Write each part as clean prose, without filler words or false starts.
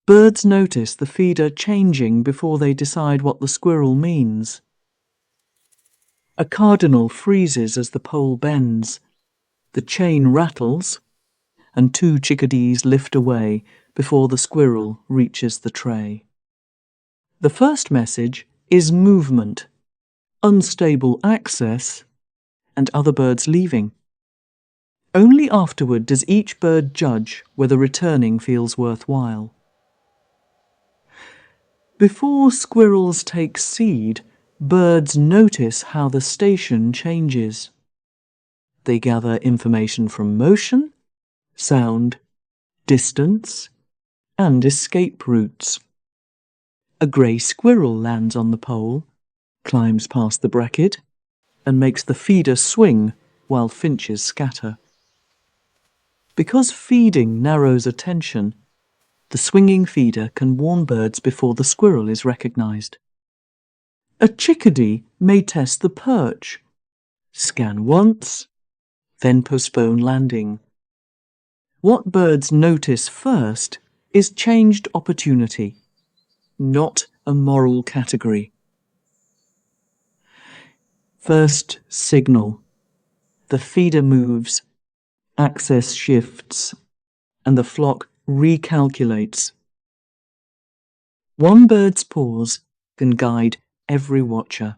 Birds notice the feeder changing before they decide what the squirrel means. A cardinal freezes as the pole bends. The chain rattles, and 2 chickadees lift away before the squirrel reaches the tray. The first message is movement, unstable access, and other birds leaving. Only afterward does each bird judge whether returning feels worthwhile. Before squirrels take seed, birds notice how the station changes. They gather information from motion, sound, distance, and escape routes. A grey squirrel lands on the pole, climbs past the bracket, and makes the feeder swing while finches scatter. Because feeding narrows attention, the swinging feeder can warn birds before the squirrel is recognised. A chickadee may test the perch, scan once, then postpone landing. What birds notice first is changed opportunity, not a moral category. First signal. The feeder moves, access shifts, and the flock recalculates. One bird's pause can guide every watcher.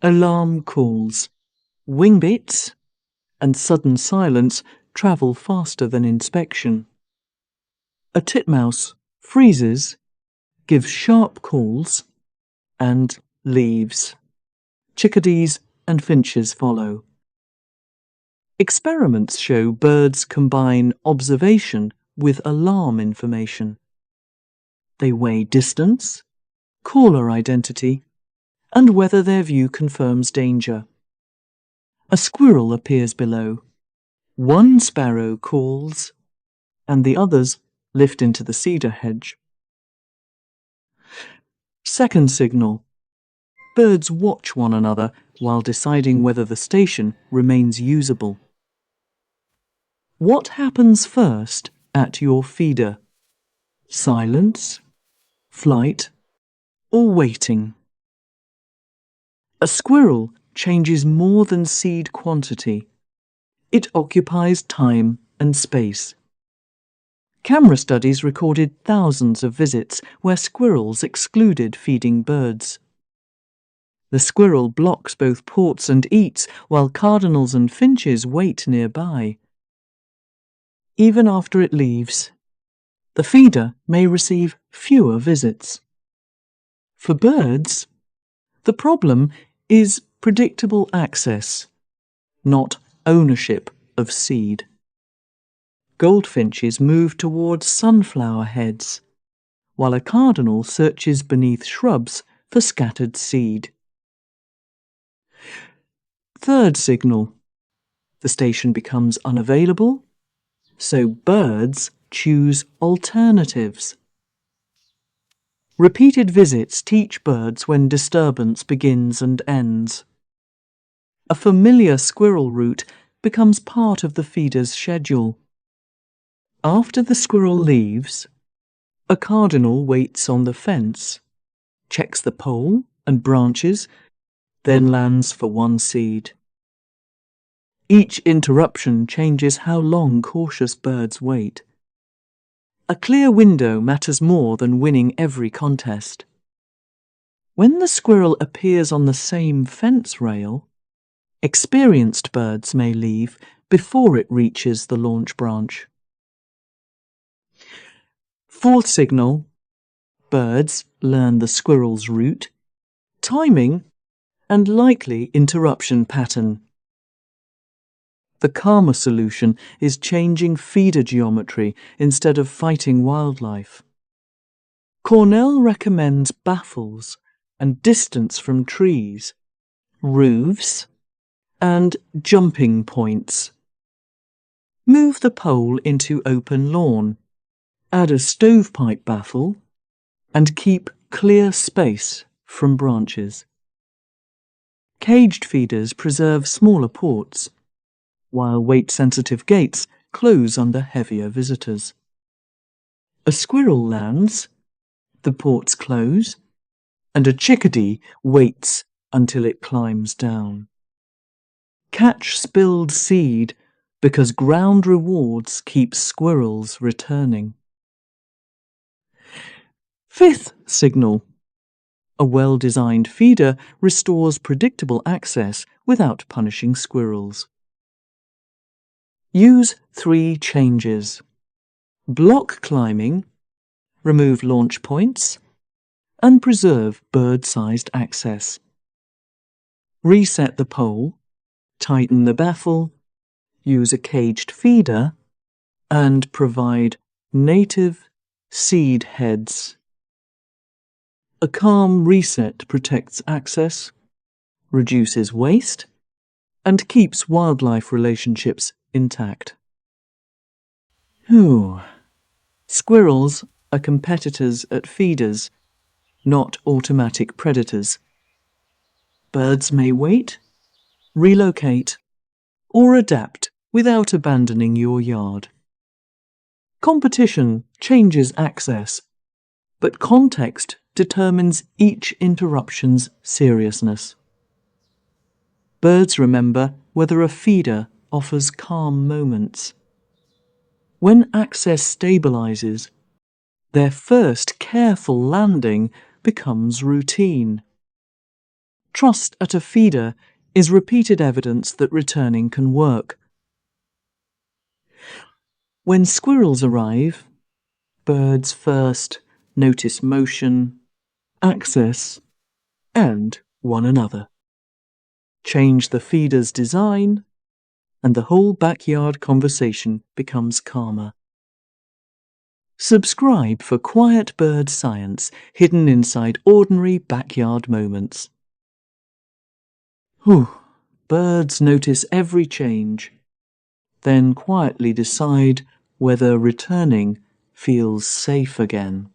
Alarm calls, wing beats, and sudden silence travel faster than inspection. A titmouse freezes, gives sharp calls, and leaves. Chickadees and finches follow. Experiments show birds combine observation with alarm information. They weigh distance, caller identity, and whether their view confirms danger. A squirrel appears below. One sparrow calls, and the others lift into the cedar hedge. Second signal. Birds watch one another while deciding whether the station remains usable. What happens first at your feeder? Silence, flight, or waiting? A squirrel changes more than seed quantity. It occupies time and space. Camera studies recorded thousands of visits where squirrels excluded feeding birds. The squirrel blocks both ports and eats, while cardinals and finches wait nearby. Even after it leaves, the feeder may receive fewer visits. For birds, the problem is predictable access, not ownership of seed. Goldfinches move towards sunflower heads, while a cardinal searches beneath shrubs for scattered seed. Third signal. The station becomes unavailable, so birds choose alternatives. Repeated visits teach birds when disturbance begins and ends. A familiar squirrel route becomes part of the feeder's schedule. After the squirrel leaves, a cardinal waits on the fence, checks the pole and branches, then lands for one seed. Each interruption changes how long cautious birds wait. A clear window matters more than winning every contest. When the squirrel appears on the same fence rail, experienced birds may leave before it reaches the launch branch. Fourth signal. Birds learn the squirrel's route, timing, and likely interruption pattern. The calmer solution is changing feeder geometry instead of fighting wildlife. Cornell recommends baffles and distance from trees, roofs, and jumping points. Move the pole into open lawn, add a stovepipe baffle, and keep clear space from branches. Caged feeders preserve smaller ports, while weight-sensitive gates close under heavier visitors. A squirrel lands, the ports close, and a chickadee waits until it climbs down. Catch spilled seed because ground rewards keep squirrels returning. Fifth signal. A well-designed feeder restores predictable access without punishing squirrels. Use 3 changes. Block climbing, remove launch points, and preserve bird-sized access. Reset the pole, tighten the baffle, use a caged feeder, and provide native seed heads. A calm reset protects access, reduces waste, and keeps wildlife relationships intact. Squirrels are competitors at feeders, not automatic predators. Birds may wait, relocate, or adapt without abandoning your yard. Competition changes access, but context determines each interruption's seriousness. Birds remember whether a feeder offers calm moments. When access stabilizes, their first careful landing becomes routine. Trust at a feeder is repeated evidence that returning can work. When squirrels arrive, birds first notice motion, access, and one another. Change the feeder's design, and the whole backyard conversation becomes calmer. Subscribe for quiet bird science hidden inside ordinary backyard moments. Birds notice every change, then quietly decide whether returning feels safe again.